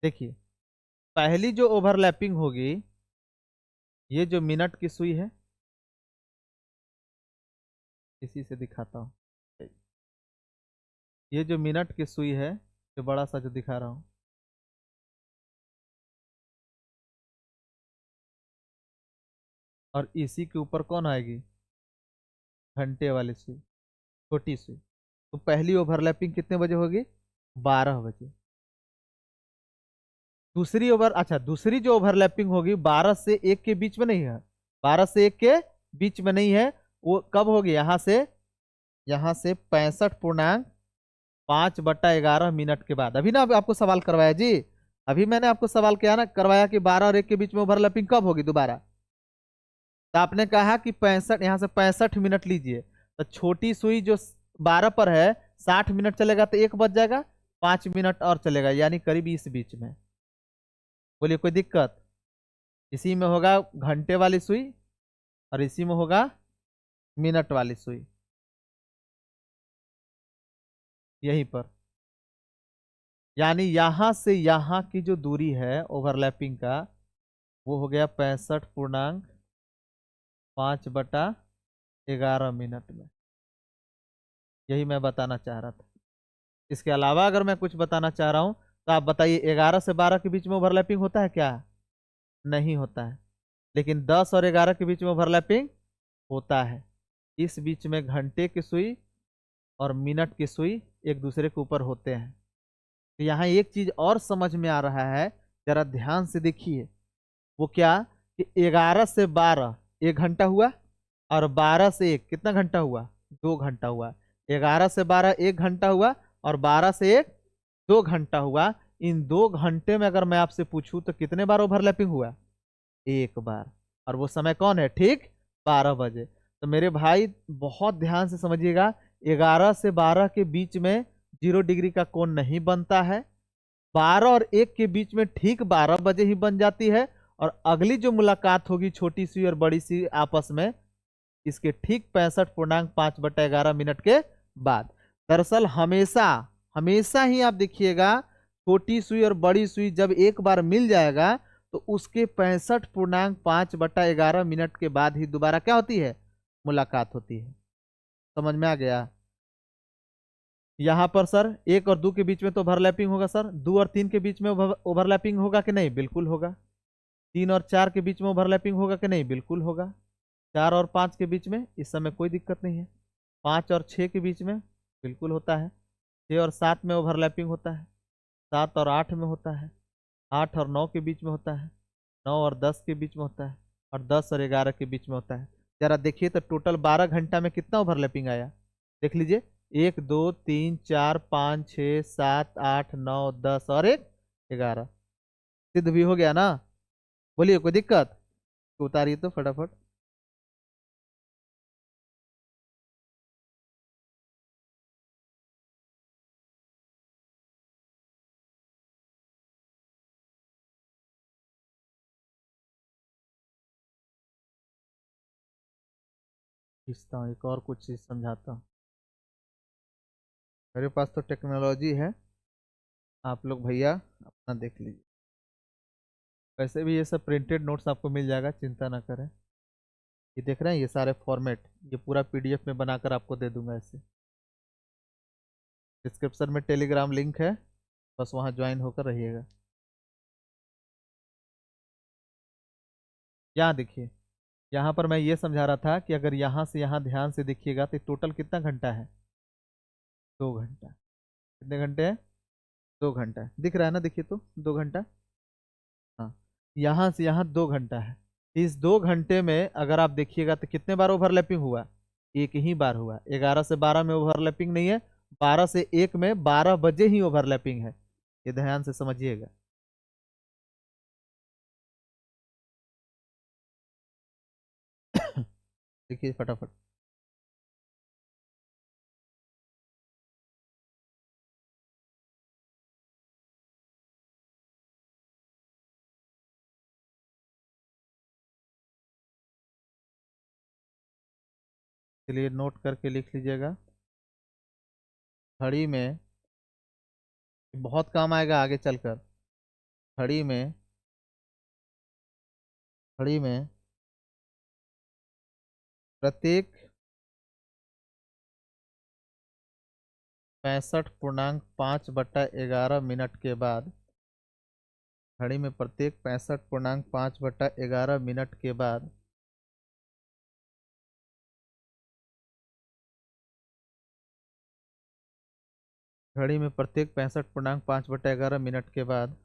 देखिए, पहली जो ओवरलैपिंग होगी, ये जो मिनट की सुई है, इसी से दिखाता हूँ। ये जो मिनट की सुई है, जो बड़ा सा जो दिखा रहा हूँ, और इसी के ऊपर कौन आएगी? घंटे वाली सुई, छोटी सुई। तो पहली ओवरलैपिंग कितने बजे होगी? 12 बजे। दूसरी ओवर अच्छा, दूसरी जो ओवरलैपिंग होगी 12 से 1 के बीच में नहीं है। 12 से 1 के बीच में नहीं है। वो कब होगी? यहाँ से 65.5/11 मिनट के बाद। अभी ना अभी आपको सवाल करवाया जी, अभी मैंने आपको सवाल किया ना, करवाया कि 12 और 1 के बीच में ओवरलैपिंग कब होगी दोबारा। तो आपने कहा कि 65, यहाँ से 65 मिनट लीजिए। तो छोटी सुई जो 12 पर है, 60 मिनट चलेगा तो 1 बज जाएगा, 5 मिनट और चलेगा, यानी करीब इस बीच में। बोलिए कोई दिक्कत? इसी में होगा घंटे वाली सुई, और इसी में होगा मिनट वाली सुई, यहीं पर। यानी यहां से यहां की जो दूरी है ओवरलैपिंग का, वो हो गया 65.5/11 मिनट में। यही मैं बताना चाह रहा था। इसके अलावा अगर मैं कुछ बताना चाह रहा हूं तो आप बताइए, 11 से 12 के बीच में ओवरलैपिंग होता है क्या? नहीं होता है। लेकिन 10 और 11 के बीच में ओवरलैपिंग होता है। इस बीच में घंटे की सुई और मिनट की सुई एक दूसरे के ऊपर होते हैं। तो यहाँ एक चीज और समझ में आ रहा है, जरा ध्यान से देखिए। वो क्या? कि 11 से 12 1 घंटा हुआ, और 12 से 1 कितना घंटा हुआ? 2 घंटा हुआ। 11 से 12 1 घंटा हुआ, और 12 से 1 2 घंटा हुआ। इन 2 घंटे में अगर मैं आपसे पूछूं तो कितने बार ओवरलैपिंग हुआ? 1 बार। और वो समय कौन है? ठीक 12 बजे। तो मेरे भाई बहुत ध्यान से समझिएगा, 11 से 12 के बीच में 0 डिग्री का कोण नहीं बनता है। 12 और 1 के बीच में ठीक 12 बजे ही बन जाती है। और अगली जो मुलाकात होगी छोटी सी और बड़ी सी आपस में, इसके ठीक 65.5/11 मिनट के बाद। दरअसल हमेशा, हमेशा ही आप देखिएगा, छोटी सुई और बड़ी सुई जब एक बार मिल जाएगा, तो उसके 65.5/11 मिनट के बाद ही दोबारा क्या होती है? मुलाकात होती है। समझ में आ गया? यहाँ पर सर 1 और 2 के बीच में तो ओवरलैपिंग होगा सर। 2 और 3 के बीच में ओवरलैपिंग होगा कि नहीं? बिल्कुल होगा। 3 और 4 के बीच में ओवरलैपिंग होगा कि नहीं? बिल्कुल होगा। 4 और 5 के बीच में इस समय कोई दिक्कत नहीं है। 5 और 6 के बीच में बिल्कुल होता है। 6 और 7 में ओवरलैपिंग होता है। 7 और 8 में होता है। 8 और 9 के बीच में होता है। 9 और 10 के बीच में होता है। और 10 और 11 के बीच में होता है। जरा देखिए तो टोटल 12 घंटा में कितना ओवरलैपिंग आया? देख लीजिए, 1 2 3 4 5 6 7 8 9 10 और 1 11। सिद्ध भी हो गया ना? बोलिए कोई दिक्कत? तो उतारिए तो फटाफट। खींचता हूँ, एक और कुछ चीज समझाता हूँ। मेरे पास तो टेक्नोलॉजी है, आप लोग भैया अपना देख लीजिए। वैसे भी ये सब प्रिंटेड नोट्स आपको मिल जाएगा, चिंता ना करें। ये देख रहे हैं, ये सारे फॉर्मेट, ये पूरा पीडीएफ में बनाकर आपको दे दूंगा ऐसे। डिस्क्रिप्शन में टेलीग्राम लिंक है, बस वहाँ ज्वाइन होकर रहिएगा। यहाँ देखिए, यहाँ पर मैं ये समझा रहा था कि अगर यहाँ से यहाँ ध्यान से देखिएगा तो टोटल कितना घंटा है? 2 घंटा। कितने घंटे हैं? 2 घंटा है। दिख रहा है ना? देखिए तो 2 घंटा। हाँ, यहाँ से यहाँ 2 घंटा है। इस 2 घंटे में अगर आप देखिएगा तो कितने बार ओवरलैपिंग हुआ? एक ही बार हुआ। 11 से 12 में ओवरलैपिंग नहीं है। 12 से 1 में 12 बजे ही ओवरलैपिंग है। ये ध्यान से समझिएगा। देखिए फटाफट। चलिए नोट करके लिख लीजिएगा। घड़ी में बहुत काम आएगा आगे चलकर। घड़ी में घड़ी में प्रत्येक 65.5/11 मिनट के बाद, घड़ी में प्रत्येक 65.5/11 मिनट के बाद घड़ी में प्रत्येक 65.5/11 मिनट के बाद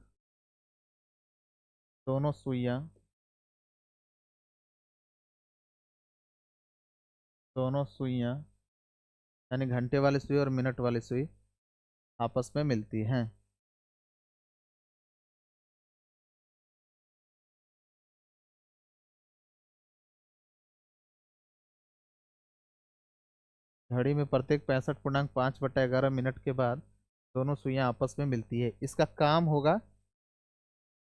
दोनों सुइयां दोनों सुइयां यानी घंटे वाली सुई और मिनट वाली सुई आपस में मिलती हैं। घड़ी में प्रत्येक 65.5/11 मिनट के बाद दोनों सुइयां आपस में मिलती है। इसका काम होगा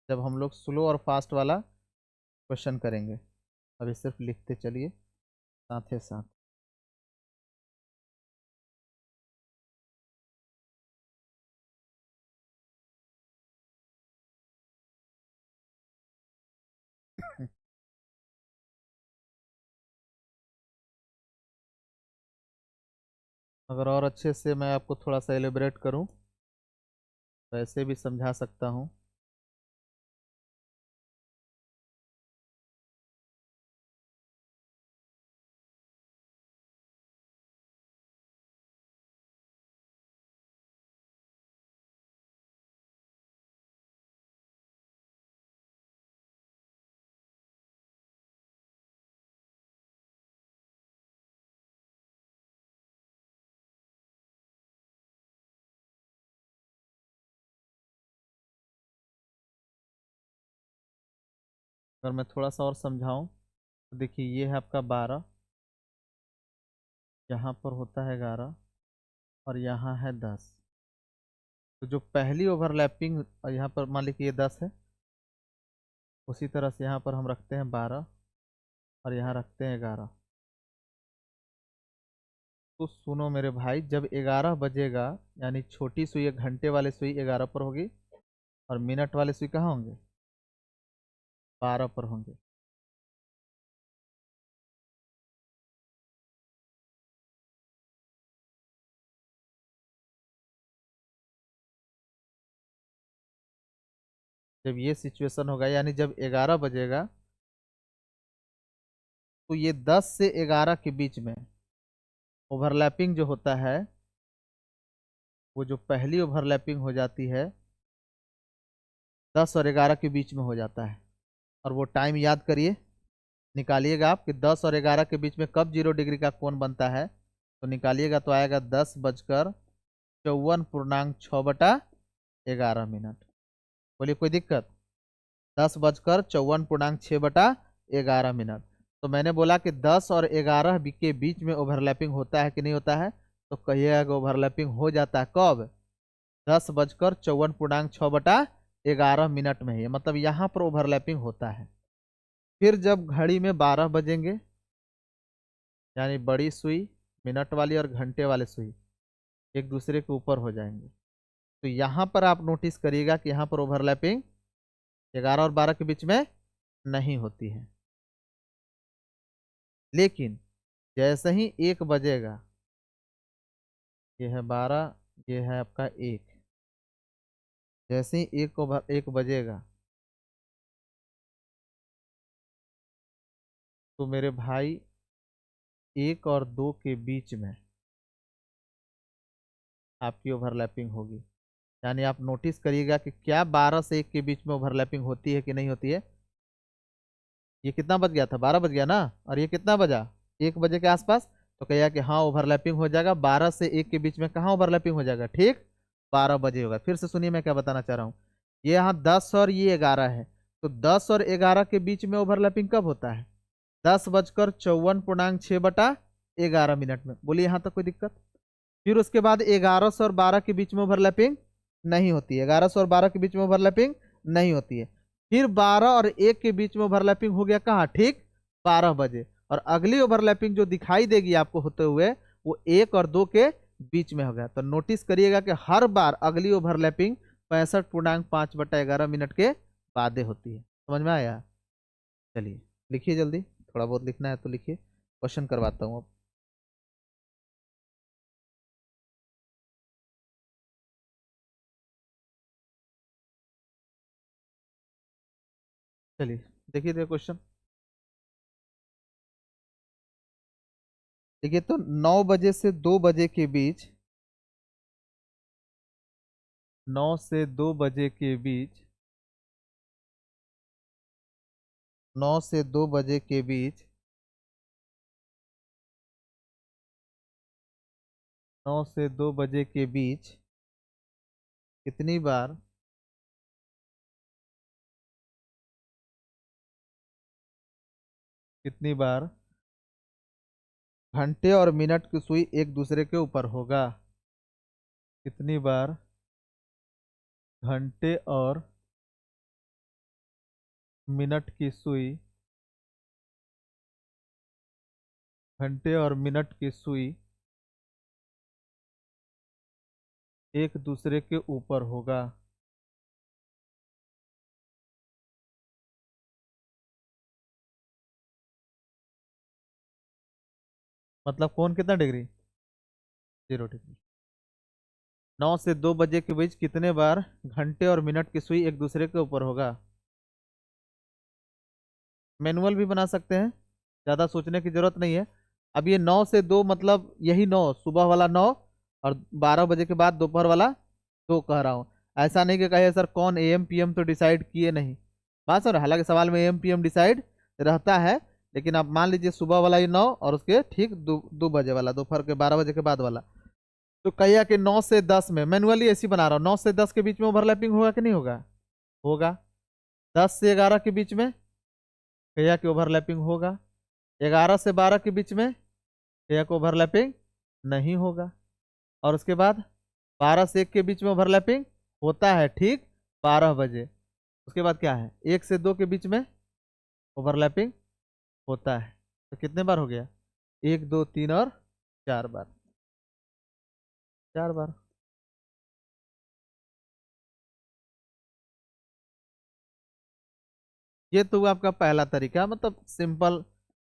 जब हम लोग स्लो और फास्ट वाला क्वेश्चन करेंगे। अभी सिर्फ लिखते चलिए साथ ही साथ। अगर और अच्छे से मैं आपको थोड़ा सा एलिब्रेट करूं तो ऐसे भी समझा सकता हूं। अगर मैं थोड़ा सा और समझाऊं तो देखिए, ये है आपका 12, यहाँ पर होता है 11 और यहाँ है 10। तो जो पहली ओवरलैपिंग यहाँ पर मान लीजिए ये 10 है, उसी तरह से यहाँ पर हम रखते हैं 12 और यहाँ रखते हैं 11। तो सुनो मेरे भाई, जब 11 बजेगा यानी छोटी सुई घंटे वाली सुई 11 पर होगी और मिनट वाली सुई कहाँ होंगे? 12 पर होंगे। जब ये सिचुएशन होगा यानी जब 11 बजेगा तो ये 10 से 11 के बीच में ओवरलैपिंग जो होता है, वो जो पहली ओवरलैपिंग हो जाती है 10 और 11 के बीच में हो जाता है। और वो टाइम याद करिए, निकालिएगा आप कि 10 और 11 के बीच में कब 0 डिग्री का कोण बनता है। तो निकालिएगा तो आएगा 10:54.6/11 मिनट। बोलिए कोई दिक्कत? 10:54.6/11 मिनट। तो मैंने बोला कि 10 और 11 के बीच में ओवरलैपिंग होता है कि नहीं होता है? तो कहिएगा ओवरलैपिंग हो जाता है कब? 10:54.6/11 मिनट में ही, मतलब यहाँ पर ओवरलैपिंग होता है। फिर जब घड़ी में 12 बजेंगे यानी बड़ी सुई मिनट वाली और घंटे वाली सुई एक दूसरे के ऊपर हो जाएंगे, तो यहाँ पर आप नोटिस करिएगा कि यहाँ पर ओवरलैपिंग 11 और 12 के बीच में नहीं होती है। लेकिन जैसे ही 1 बजेगा, ये है 12, ये है आपका 1, जैसे ही 1 बजेगा तो मेरे भाई 1 और 2 के बीच में आपकी ओवरलैपिंग होगी। यानी आप नोटिस करिएगा कि क्या 12 से 1 के बीच में ओवरलैपिंग होती है कि नहीं होती है। ये कितना बज गया था? 12 बज गया ना। और ये कितना बजा? 1 बजे के आसपास। तो कहिएगा कि हाँ ओवरलैपिंग हो जाएगा। 12 से 1 के बीच में कहाँ ओवरलैपिंग हो जाएगा? ठीक 12 बजे होगा। फिर से सुनिए मैं क्या बताना चाह रहा हूँ। ये यहाँ 10 और ये 11 है, तो 10 और 11 के बीच में ओवरलैपिंग कब होता है? 10:54.6/11 मिनट में। बोलिए यहाँ तक कोई दिक्कत? फिर उसके बाद 11 से और 12 के बीच में ओवरलैपिंग नहीं होती है। 11 से और 12 के बीच में ओवरलैपिंग नहीं होती है। फिर 12 और 1 के बीच में ओवरलैपिंग हो गया कहाँ? ठीक 12 बजे। और अगली ओवरलैपिंग जो दिखाई देगी आपको होते हुए वो 1 और 2 के बीच में होगा। तो नोटिस करिएगा कि हर बार अगली ओवरलैपिंग 65.5/11 मिनट के बाद होती है। समझ में आया? चलिए लिखिए जल्दी, थोड़ा बहुत लिखना है तो लिखिए, क्वेश्चन करवाता हूँ अब। चलिए देखिए क्वेश्चन। देखिए तो 9 बजे से 2 बजे के बीच, 9 से 2 बजे के बीच, 9 से 2 बजे के बीच, 9 से 2 बजे के बीच कितनी बार, कितनी बार घंटे और मिनट की सुई एक दूसरे के ऊपर होगा? कितनी बार घंटे और मिनट की सुई, घंटे और मिनट की सुई एक दूसरे के ऊपर होगा? मतलब कौन कितना डिग्री? 0 डिग्री। 9 से 2 बजे के बीच कितने बार घंटे और मिनट की सुई एक दूसरे के ऊपर होगा? मैनुअल भी बना सकते हैं, ज़्यादा सोचने की जरूरत नहीं है। अब ये 9 से 2 मतलब यही 9, सुबह वाला 9 और 12 बजे के बाद दोपहर वाला 2 कह रहा हूँ। ऐसा नहीं कि कहे सर कौन एम पीएम तो डिसाइड किए नहीं। बात सर, हालांकि सवाल में एम पीएम डिसाइड रहता है, लेकिन आप मान लीजिए सुबह वाला ये 9 और उसके ठीक 2 बजे वाला, दोपहर के 12 बजे के बाद वाला। तो कहिए कि 9 से 10 में, मैनुअली ऐसी बना रहा हूँ, 9 से 10 के बीच में ओवरलैपिंग होगा कि नहीं होगा? होगा। 10 से 11 के बीच में कहिए कि ओवरलैपिंग होगा। 11 से 12 के बीच में कहिए कि ओवरलैपिंग नहीं होगा। और उसके बाद 12 से 1 के बीच में ओवरलैपिंग होता है ठीक 12 बजे। उसके बाद क्या है, 1 से 2 के बीच में ओवरलैपिंग होता है। तो कितने बार हो गया? 1, 2, 3 और 4 बार। 4 बार। ये तो हुआ आपका पहला तरीका, मतलब सिंपल,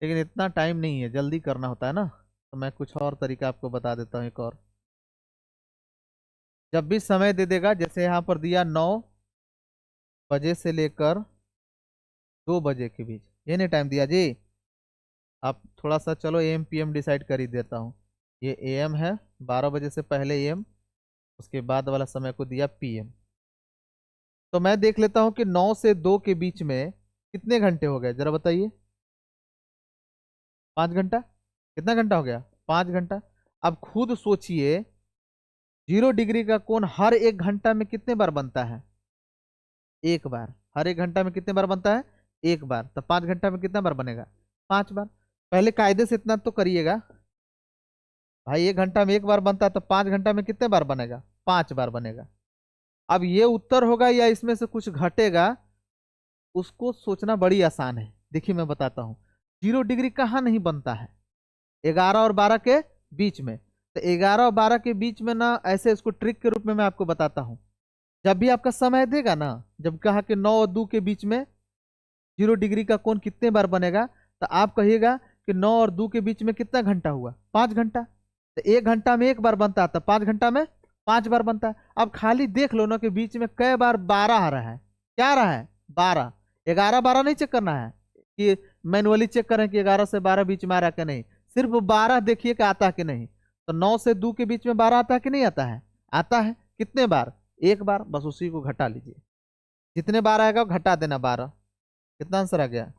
लेकिन इतना टाइम नहीं है, जल्दी करना होता है ना। तो मैं कुछ और तरीका आपको बता देता हूँ एक और। जब भी समय दे देगा, जैसे यहाँ पर दिया 9 बजे से लेकर 2 बजे के बीच, ये नहीं टाइम दिया जी। आप थोड़ा सा चलो एम पीएम डिसाइड कर ही देता हूँ। ये एम है, 12 बजे से पहले एम, उसके बाद वाला समय को दिया पीएम। तो मैं देख लेता हूँ कि 9 से 2 के बीच में कितने घंटे हो गए, जरा बताइए। 5 घंटा। कितना घंटा हो गया? 5 घंटा। अब खुद सोचिए, 0 डिग्री का कोण हर 1 घंटा में कितने बार बनता है? 1 बार। हर 1 घंटा में कितने बार बनता है? 1 बार। तो 5 घंटा में कितना बार बनेगा? 5 बार। पहले कायदे से इतना तो करिएगा भाई, 1 घंटा में 1 बार बनता है, तो 5 घंटा में कितने बार बनेगा? 5 बार बनेगा। अब ये उत्तर होगा या इसमें से कुछ घटेगा, उसको सोचना बड़ी आसान है। देखिए मैं बताता हूँ, 0 डिग्री कहाँ नहीं बनता है? 11 और 12 के बीच में। तो 11 और 12 के बीच में ना, ऐसे इसको ट्रिक के रूप में मैं आपको बताता हूँ। जब भी आपका समय देगा ना, जब कहा कि 9 और 2 के बीच में 0 डिग्री का कोण कितने बार बनेगा, तो आप कहिएगा कि 9 और 2 के बीच में कितना घंटा हुआ? 5 घंटा। तो 1 घंटा में 1 बार बनता है, तो 5 घंटा में 5 बार बनता है। अब खाली देख लो ना कि बीच में कई बार 12 आ रहा है। क्या आ रहा है? 12। 11 12 नहीं चेक करना है कि मैनुअली चेक करें कि 11 से 12 बीच में आ रहा है कि नहीं, सिर्फ 12 देखिए कि आता है कि नहीं। तो 9 से 2 के बीच में 12 आता है कि नहीं आता है? आता है। कितने बार? 1 बार। बस उसी को घटा लीजिए, जितने बार आएगा वो घटा देना 12। कितना आंसर आ गया?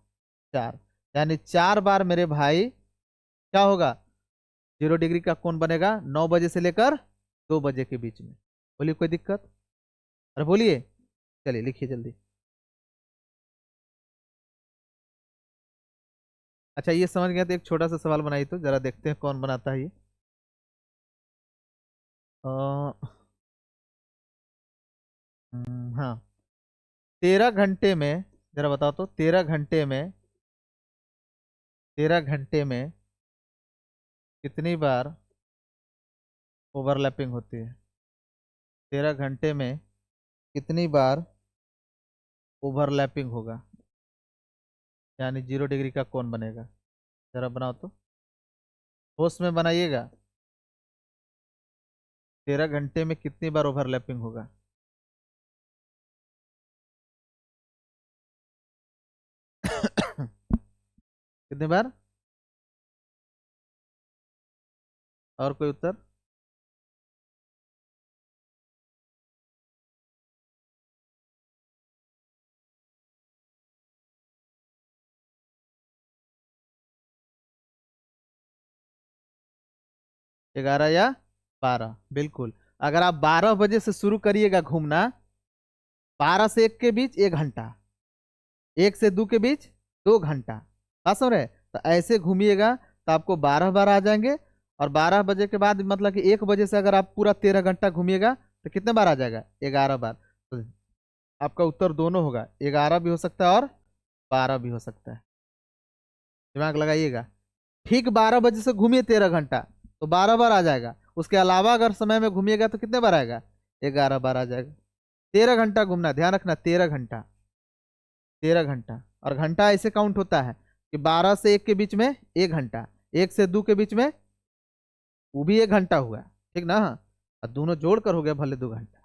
4। यानी 4 बार मेरे भाई क्या होगा, 0 डिग्री का कोण बनेगा 9 बजे से लेकर 2 बजे के बीच में। बोलिए कोई दिक्कत? अरे बोलिए। चलिए लिखिए जल्दी। अच्छा ये समझ गया, तो एक छोटा सा सवाल बनाइए, तो जरा देखते हैं कौन बनाता है ये। हाँ। 13 घंटे में, जरा बताओ तो, 13 घंटे में 13 घंटे में कितनी बार ओवरलैपिंग होती है? 13 घंटे में कितनी बार ओवरलैपिंग होगा, यानी 0 डिग्री का कौन बनेगा? जरा बनाओ तो, होश में बनाइएगा। 13 घंटे में कितनी बार ओवरलैपिंग होगा? कितनी बार? और कोई उत्तर? ग्यारह या 12, बिल्कुल। अगर आप 12 बजे से शुरू करिएगा घूमना, 12 से 1 के बीच 1 घंटा, 1 से 2 के बीच 2 घंटा, बात समझ रहे? तो ऐसे घूमिएगा तो आपको 12 बार आ जाएंगे। और 12 बजे के बाद मतलब कि 1 बजे से अगर आप पूरा 13 घंटा घूमिएगा तो कितने बार आ जाएगा? 11 बार। तो आपका उत्तर दोनों होगा, 11 भी हो सकता है और 12 भी हो सकता है। दिमाग लगाइएगा। ठीक 12 बजे से घूमिए 13 घंटा तो 12 बार आ जाएगा। उसके अलावा अगर समय में घूमिएगा तो कितने बार आएगा? 11 बार आ जाएगा। 13 घंटा घूमना, ध्यान रखना, 13 घंटा। 13 घंटा। और घंटा ऐसे काउंट होता है कि 12 से 1 के बीच में 1 घंटा, 1 से 2 के बीच में वो भी 1 घंटा हुआ, ठीक ना? और दोनों जोड़कर हो गया भले 2 घंटा।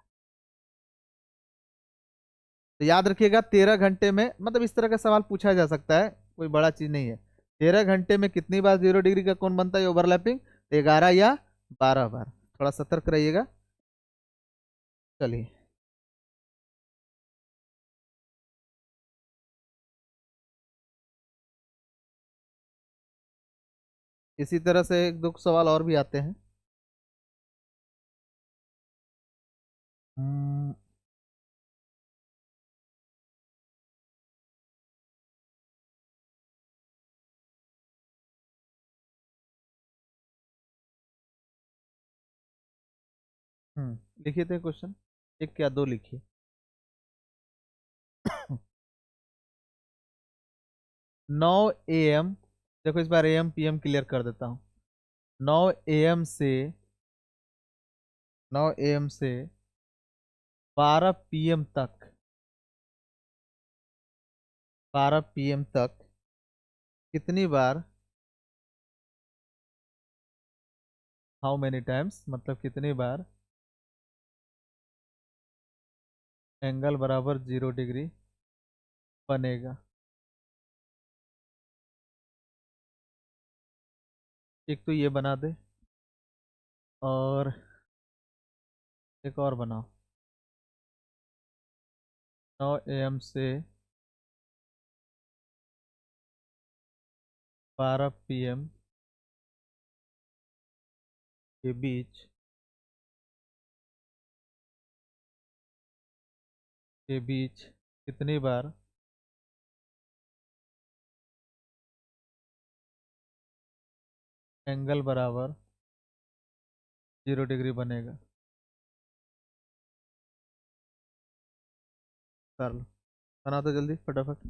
तो याद रखिएगा 13 घंटे में, मतलब इस तरह का सवाल पूछा जा सकता है, कोई बड़ा चीज नहीं है। 13 घंटे में कितनी बार 0 डिग्री का कोण बनता है ओवरलैपिंग? 11 या 12 बार। थोड़ा सतर्क रहिएगा। चलिए, इसी तरह से एक दो सवाल और भी आते हैं। हम्म, लिखिए थे क्वेश्चन, एक क्या दो लिखिए। 9 AM, देखो इस बार AM PM क्लियर कर देता हूँ। 9 AM से 9 AM से 12 PM तक, 12 PM तक कितनी बार, हाउ मेनी टाइम्स, मतलब कितनी बार एंगल बराबर 0 डिग्री बनेगा? एक तो ये बना दे, और एक और बनाओ। 9 AM से 12 PM के बीच, कितनी बार एंगल बराबर 0 डिग्री बनेगा? कर लो, बना तो जल्दी फटाफट।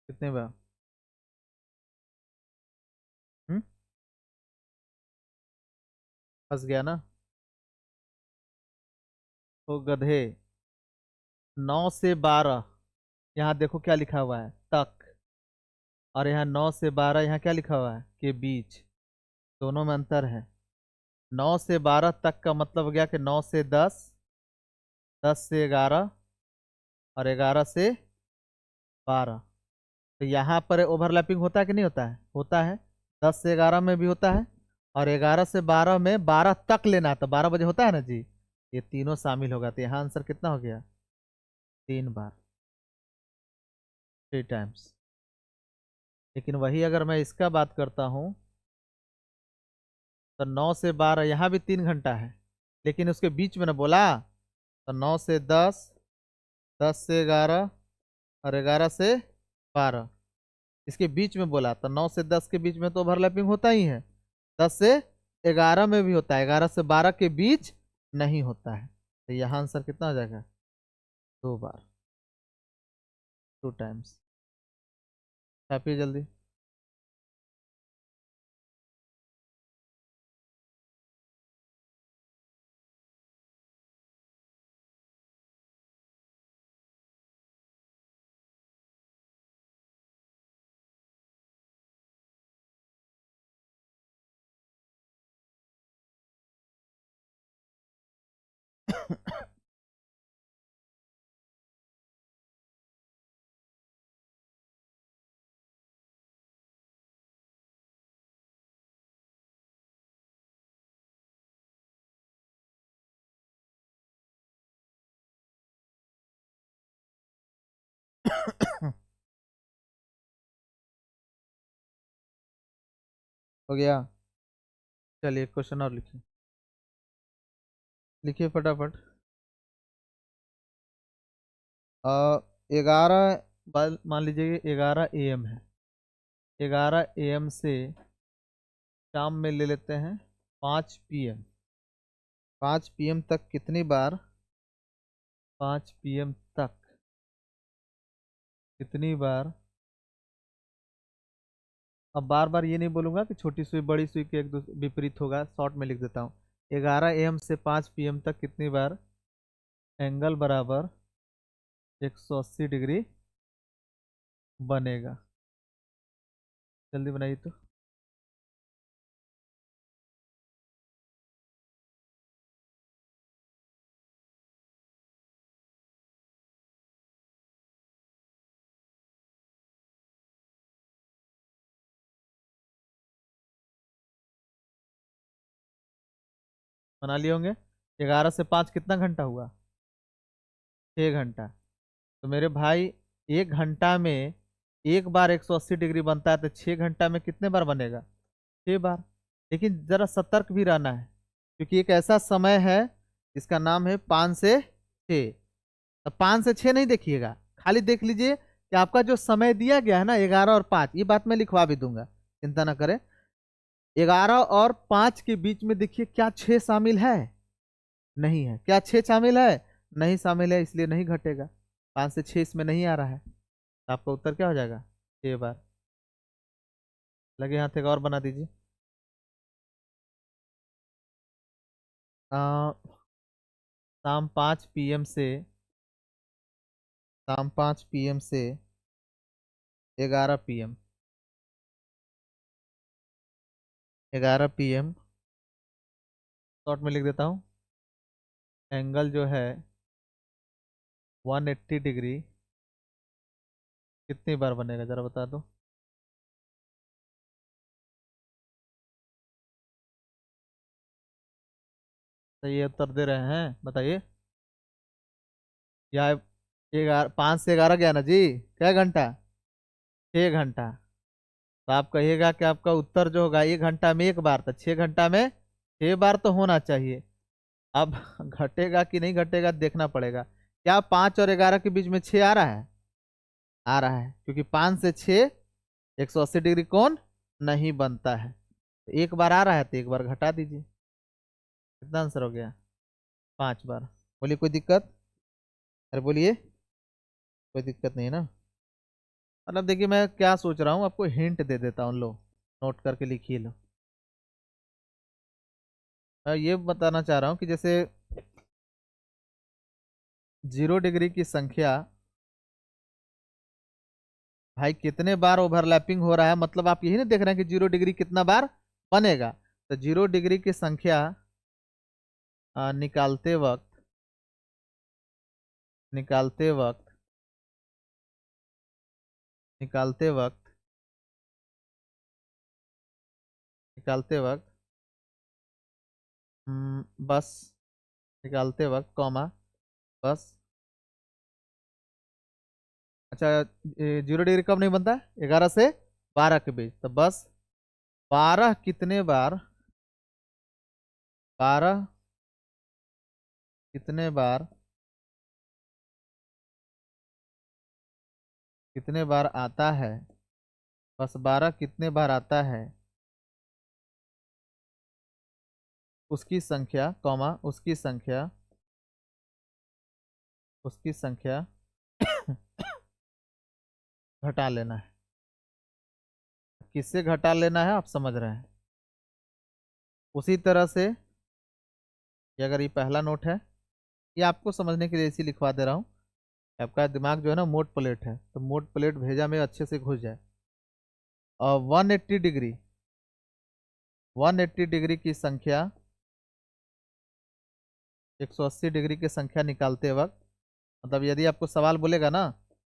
कितने बार? हम्म, फंस गया ना? तो गधे, 9 से 12, यहाँ देखो क्या लिखा हुआ है, तक। और यहाँ 9 से 12, यहाँ क्या लिखा हुआ है, के बीच। दोनों में अंतर है। 9 से 12 तक का मतलब हो गया कि 9 से 10, 10 से 11, और 11 से 12। तो यहाँ पर ओवरलैपिंग होता है कि नहीं होता है? होता है। 10 से 11 में भी होता है, और 11 से 12 में 12 तक लेना, तो 12 बजे होता है ना जी। ये तीनों शामिल होगा, तो यहाँ आंसर कितना हो गया? 3 बार, 3 टाइम्स। लेकिन वही अगर मैं इसका बात करता हूँ तो 9 से 12, यहाँ भी 3 घंटा है, लेकिन उसके बीच में ना बोला, तो 9 से 10, 10 से 11, और 11 से 12। इसके बीच में बोला था, 9 से 10 के बीच में तो ओवरलैपिंग होता ही है, 10 से 11 में भी होता है, 11 से 12 के बीच नहीं होता है। तो यहाँ आंसर कितना हो जाएगा? 2 बार, 2 टाइम्स। छापिए जल्दी। हो गया। चलिए क्वेश्चन और लिखिए, लिखिए फटाफट। 11, मान लीजिए 11 AM है, 11 AM से शाम में ले लेते हैं 5 PM। 5 PM तक कितनी बार, 5 PM तक कितनी बार, अब बार बार ये नहीं बोलूंगा कि छोटी सुई बड़ी सुई के एक दूसरे विपरीत होगा, शॉर्ट में लिख देता हूँ। 11 AM से 5 PM तक कितनी बार एंगल बराबर 180 डिग्री बनेगा? जल्दी बनाइए तो। बना लिए होंगे। 11 से 5 कितना घंटा हुआ? 6 घंटा। तो मेरे भाई 1 घंटा में एक बार 180 डिग्री बनता है, तो 6 घंटा में कितने बार बनेगा? 6 बार। लेकिन जरा सतर्क भी रहना है, क्योंकि एक ऐसा समय है जिसका नाम है 5 से 6। तो 5 से 6 नहीं देखिएगा, खाली देख लीजिए कि आपका जो समय दिया गया है ना 11 और 5, ये बात मैं लिखवा भी दूंगा, चिंता ना करें। 11 और 5 के बीच में देखिए क्या 6 शामिल है? नहीं है। क्या 6 शामिल है? नहीं शामिल है, इसलिए नहीं घटेगा। 5 से 6 इसमें नहीं आ रहा है, तो आपका उत्तर क्या हो जाएगा? 6 बार। लगे हाथ एक और बना दीजिए। आ, शाम 5 PM से 11 PM, 11 PM शॉर्ट में लिख देता हूँ। एंगल जो है 180 डिग्री कितनी बार बनेगा, जरा बता दो। तो ये उत्तर दे रहे हैं, बताइए। या 5 से 11 गया ना जी, क्या घंटा? 6 घंटा। तो आप कहिएगा कि आपका उत्तर जो होगा 1 घंटा में एक बार, तो 6 घंटा में 6 बार तो होना चाहिए। अब घटेगा कि नहीं घटेगा देखना पड़ेगा। क्या 5 और 11 के बीच में 6 आ रहा है? आ रहा है, क्योंकि 5 से 6 180 डिग्री कौन नहीं बनता है। तो एक बार आ रहा है तो एक बार घटा दीजिए। कितना आंसर हो गया? 5 बार। बोलिए कोई दिक्कत? अरे बोलिए, कोई दिक्कत नहीं है ना? मतलब देखिए मैं क्या सोच रहा हूँ, आपको हिंट दे देता हूँ, लो नोट करके लिखिए लो। मैं ये बताना चाह रहा हूँ कि जैसे 0 डिग्री की संख्या भाई कितने बार ओवरलैपिंग हो रहा है, मतलब आप यही ना देख रहे हैं कि 0 डिग्री कितना बार बनेगा। तो 0 डिग्री की संख्या निकालते वक्त, निकालते वक्त, निकालते वक्त, निकालते वक्त, बस निकालते वक्त कॉमा बस। अच्छा, 0 डिग्री कब नहीं बनता? 11 से 12 के बीच। तो बस 12 कितने बार, 12 कितने बार, कितने बार आता है बस 12 कितने बार आता है उसकी संख्या, कॉमा उसकी संख्या घटा लेना है। किससे घटा लेना है आप समझ रहे हैं। उसी तरह से ये अगर ये पहला नोट है, ये आपको समझने के लिए इसी लिखवा दे रहा हूँ। आपका दिमाग जो है ना मोट प्लेट है, तो मोट प्लेट भेजा में अच्छे से घुस जाए। और 180 डिग्री, 180 डिग्री की संख्या, 180 डिग्री की संख्या निकालते वक्त, मतलब यदि आपको सवाल बोलेगा ना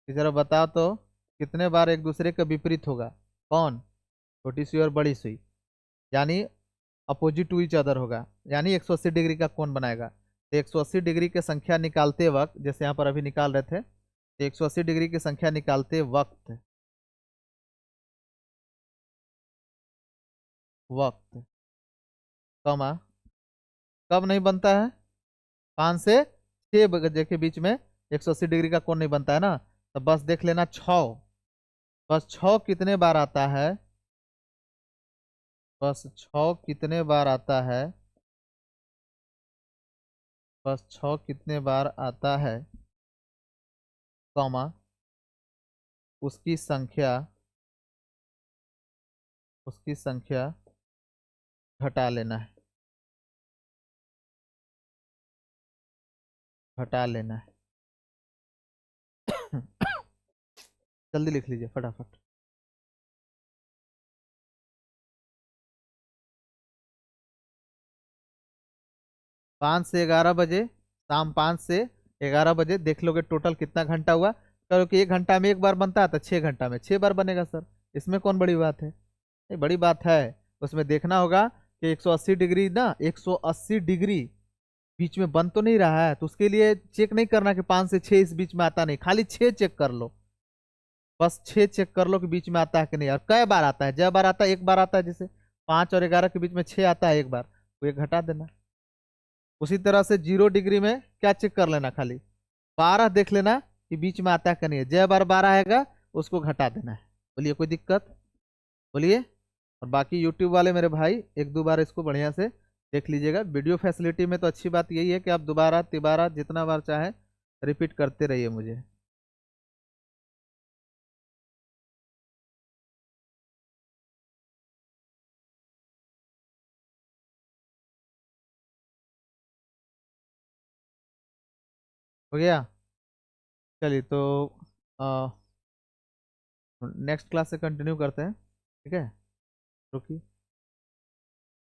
कि जरा बताओ तो कितने बार एक दूसरे के विपरीत होगा, कौन, छोटी सुई और बड़ी सुई, यानी अपोजिट टू ईच अदर होगा, यानी 180 डिग्री का कौन बनाएगा। तो 180 डिग्री की संख्या निकालते वक्त, जैसे यहाँ पर अभी निकाल रहे थे, तो 180 डिग्री की संख्या निकालते वक्त, वक्त कमा, कब नहीं बनता है, 5 से 6 बजे के बीच में 180 डिग्री का कोण नहीं बनता है ना। तो बस देख लेना 6, बस 6 कितने बार आता है, बस 6 कितने बार आता है, बस 6 कितने बार आता है, कॉमा उसकी संख्या, उसकी संख्या घटा लेना है, घटा लेना है। जल्दी लिख लीजिए फटाफट। 5 से 11 बजे, शाम 5 से 11 बजे देख लोगे टोटल कितना घंटा हुआ। करो कि 1 घंटा में एक बार बनता है तो 6 घंटा में 6 बार बनेगा सर, इसमें कौन बड़ी बात है। नहीं बड़ी बात है, उसमें देखना होगा कि 180 डिग्री ना, 180 डिग्री बीच में बन तो नहीं रहा है, तो उसके लिए चेक नहीं करना कि 5 से 6 इस बीच में आता नहीं, खाली 6 चेक कर लो, बस 6 चेक कर लो कि बीच में आता है कि नहीं, और कई बार आता है, जब बार आता है, एक बार आता है, जैसे 5 और 11 के बीच में 6 आता है एक बार, तो एक घटा देना। उसी तरह से 0 डिग्री में क्या चेक कर लेना, खाली 12 देख लेना कि बीच में आता है कि नहीं है, जय बार 12 आएगा उसको घटा देना है। बोलिए कोई दिक्कत, बोलिए। और बाकी यूट्यूब वाले मेरे भाई एक दो बार इसको बढ़िया से देख लीजिएगा। वीडियो फैसिलिटी में तो अच्छी बात यही है कि आप दोबारा तिबारा जितना बार चाहे रिपीट करते रहिए मुझे। हो गया। चलिए तो नेक्स्ट क्लास से कंटिन्यू करते हैं, ठीक है, रुकिए।